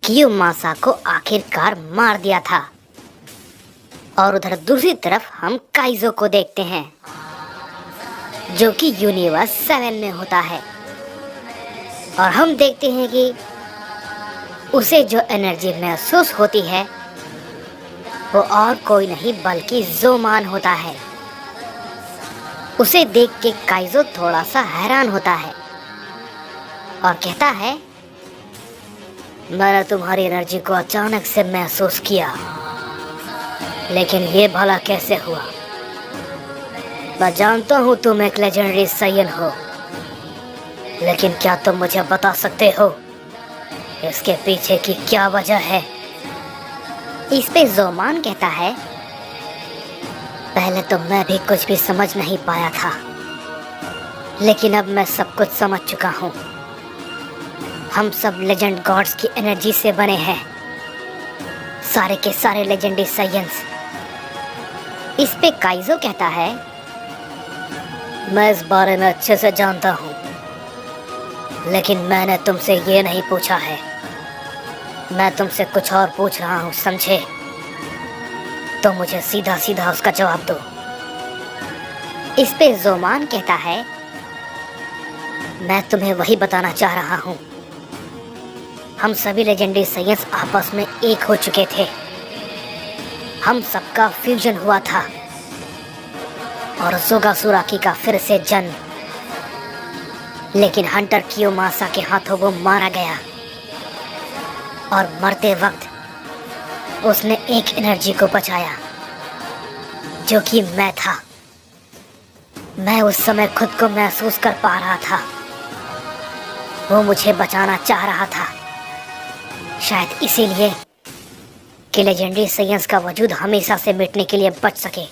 कियोमासा को आखिरकार मार दिया था। और उधर दूसरी तरफ हम काइजो को देखते हैं जो कि यूनिवर्स 7 में होता है। और हम देखते हैं कि उसे जो एनर्जी महसूस होती है वो और कोई नहीं बल्कि ज़ोमान होता है। उसे देख के काइजो थोड़ा सा हैरान होता है और कहता है, मैंने तुम्हारी एनर्जी को अचानक से महसूस किया, लेकिन ये भला कैसे हुआ? मैं जानता हूँ तुम एक लेजेंडरी साइयन हो, लेकिन क्या तुम मुझे बता सकते हो इसके पीछे की क्या वजह है? इस पे ज़ोमान कहता है, पहले तो मैं भी कुछ भी समझ नहीं पाया था, लेकिन अब मैं सब कुछ समझ चुका हूँ। हम सब लेजेंड गॉड्स की एनर्जी से बने हैं, सारे के सारे लेजेंडरी साइयंस। इस पे काइजो कहता है, मैं इस बारे में अच्छे से जानता हूँ, लेकिन मैंने तुमसे ये नहीं पूछा है। मैं तुमसे कुछ और पूछ रहा हूँ, समझे? तो मुझे सीधा सीधा उसका जवाब दो। इस पे ज़ोमान कहता है, मैं तुम्हें वही बताना चाह रहा हूँ। हम सभी लेजेंडरी साइयंस आपस में एक हो चुके थे। हम सबका फ्यूजन हुआ था और जोगासुराकी का फिर से जन्म। लेकिन हंटर कियोमासा के हाथों वो मारा गया और मरते वक्त उसने एक एनर्जी को बचाया जो कि मैं था। मैं उस समय खुद को महसूस कर पा रहा था। वो मुझे बचाना चाह रहा था, शायद इसीलिए कि लेजेंडरी साइयंस का वजूद हमेशा से मिटने के लिए बच सके,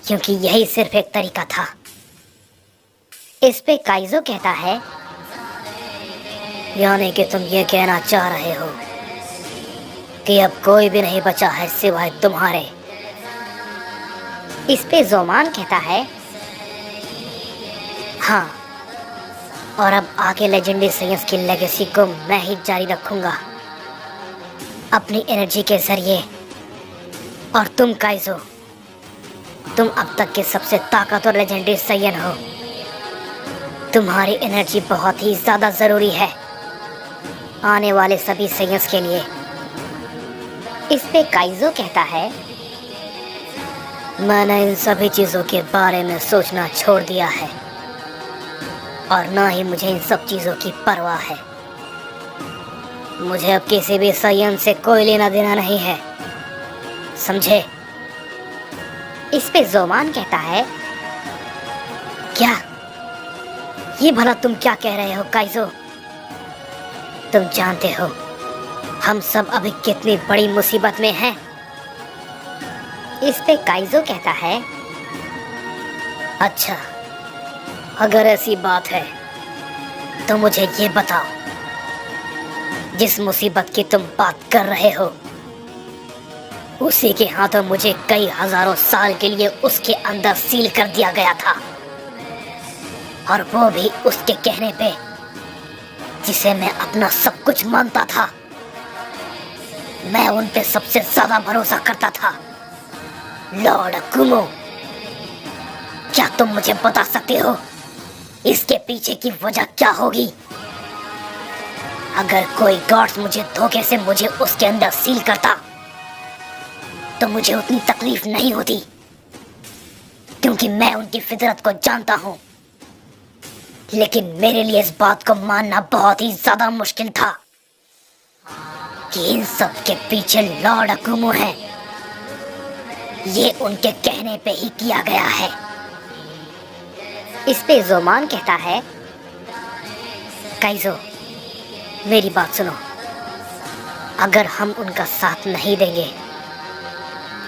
क्योंकि यही सिर्फ एक तरीका था। इस पे काइजो कहता है, यानी कि तुम ये कहना चाह रहे हो कि अब कोई भी नहीं बचा है सिवाय तुम्हारे। इस पे ज़ोमान कहता है, हाँ, और अब आगे लेजेंडरी साइयंस की लेगेसी को मैं ही जारी रखूंगा अपनी एनर्जी के जरिए। और तुम काइजो, तुम अब तक के सबसे ताकतवर लेजेंडरी साइयन हो। तुम्हारी एनर्जी बहुत ही ज़्यादा ज़रूरी है आने वाले सभी साइयंस के लिए। इस पे काइजो कहता है, मैंने इन सभी चीज़ों के बारे में सोचना छोड़ दिया है और ना ही मुझे इन सब चीज़ों की परवाह है। मुझे अब किसी भी साइयन से कोई लेना देना नहीं है, समझे? इस पे ज़ोमान कहता है, क्या? ये भला तुम क्या कह रहे हो काइजो? तुम जानते हो हम सब अभी कितनी बड़ी मुसीबत में हैं। इस पे काइजो कहता है, अच्छा, अगर ऐसी बात है तो मुझे ये बताओ, जिस मुसीबत की तुम बात कर रहे हो उसी के हाथों मुझे कई हजारों साल के लिए उसके अंदर सील कर दिया गया था, और वो भी उसके कहने पे, जिसे मैं अपना सब कुछ मानता था। मैं उन पे सबसे ज्यादा भरोसा करता था। लॉर्ड अकुमो, क्या तुम मुझे बता सकते हो इसके पीछे की वजह क्या होगी? अगर कोई गॉड्स मुझे धोखे से मुझे उसके अंदर सील करता तो मुझे उतनी तकलीफ नहीं होती, क्योंकि मैं उनकी फितरत को जानता हूँ। लेकिन मेरे लिए इस बात को मानना बहुत ही ज्यादा मुश्किल था कि इन सब के पीछे लॉर्ड अकुमो है। ये उनके कहने पे ही किया गया है। इस पे ज़ोमान कहता है, काइजो, मेरी बात सुनो। अगर हम उनका साथ नहीं देंगे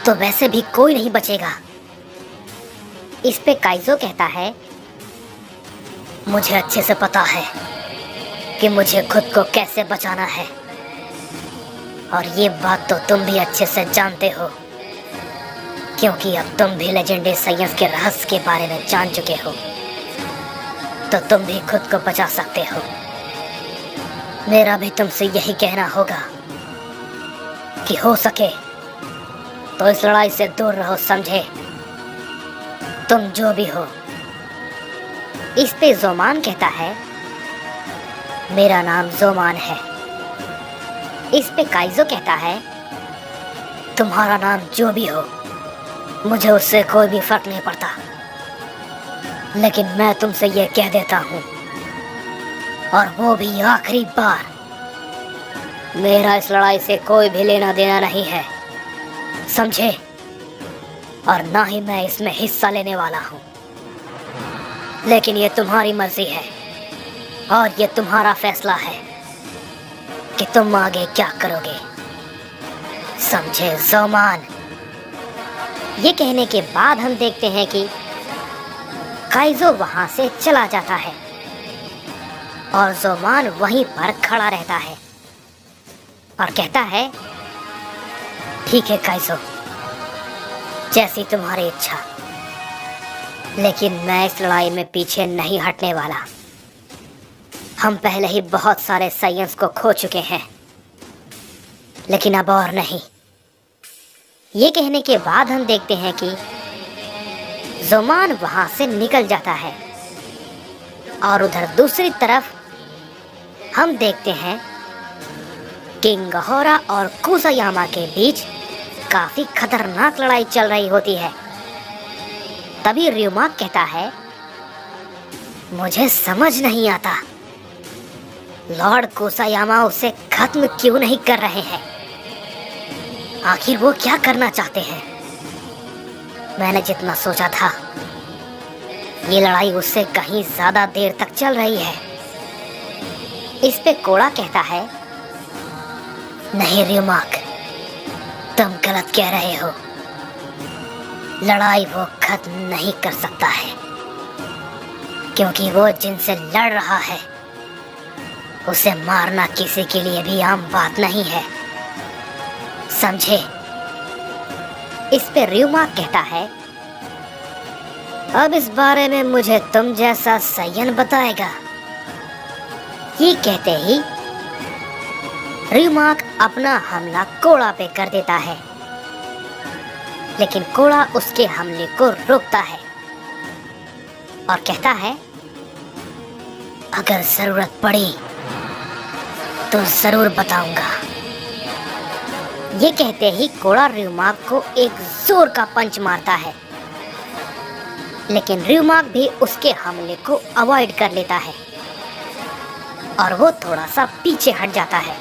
तो वैसे भी कोई नहीं बचेगा। इस पे काइजो कहता है, मुझे अच्छे से पता है कि मुझे खुद को कैसे बचाना है, और ये बात तो तुम भी अच्छे से जानते हो, क्योंकि अब तुम भी लेजेंडरी साइयंस के रहस्य के बारे में जान चुके हो। तो तुम भी खुद को बचा सकते हो। मेरा भी तुमसे यही कहना होगा कि हो सके तो इस लड़ाई से दूर रहो, समझे? तुम जो भी हो। इस पे जोमान कहता है, मेरा नाम जोमान है। इस पे काइजो कहता है, तुम्हारा नाम जो भी हो, मुझे उससे कोई भी फर्क नहीं पड़ता। लेकिन मैं तुमसे ये कह देता हूँ, और वो भी आखिरी बार, मेरा इस लड़ाई से कोई भी लेना देना नहीं है, समझे? और ना ही मैं इसमें हिस्सा लेने वाला हूँ। लेकिन ये तुम्हारी मर्जी है और ये तुम्हारा फैसला है कि तुम आगे क्या करोगे, समझे जोमान? ये कहने के बाद हम देखते हैं कि काइजो वहां से चला जाता है और जोमान वहीं पर खड़ा रहता है और कहता है, ठीक है काइजो, जैसी तुम्हारी इच्छा, लेकिन मैं इस लड़ाई में पीछे नहीं हटने वाला। हम पहले ही बहुत सारे साइंस को खो चुके हैं, लेकिन अब और नहीं। ये कहने के बाद हम देखते हैं कि जोमान वहां से निकल जाता है और उधर दूसरी तरफ हम देखते हैं किंग गहोरा और कुसायामा के बीच काफी खतरनाक लड़ाई चल रही होती है। तभी ryumak कहता है, मुझे समझ नहीं आता लॉर्ड कुसायामा उसे खत्म क्यों नहीं कर रहे हैं। आखिर वो क्या करना चाहते हैं? मैंने जितना सोचा था, ये लड़ाई उससे कहीं ज्यादा देर तक चल रही है। इस पे कोड़ा कहता है, नहीं ryumak, तुम गलत कह रहे हो। लड़ाई वो खत्म नहीं कर सकता है, क्योंकि वो जिनसे लड़ रहा है उसे मारना किसी के लिए भी आम बात नहीं है, समझे? इस पे ryumak कहता है, अब इस बारे में मुझे तुम जैसा सैयन बताएगा। ये कहते ही ryumak अपना हमला कोड़ा पे कर देता है, लेकिन कोड़ा उसके हमले को रोकता है और कहता है, अगर जरूरत पड़ी तो जरूर बताऊंगा। ये कहते ही कोड़ा ryumak को एक जोर का पंच मारता है, लेकिन ryumak भी उसके हमले को अवॉइड कर लेता है और वो थोड़ा सा पीछे हट जाता है।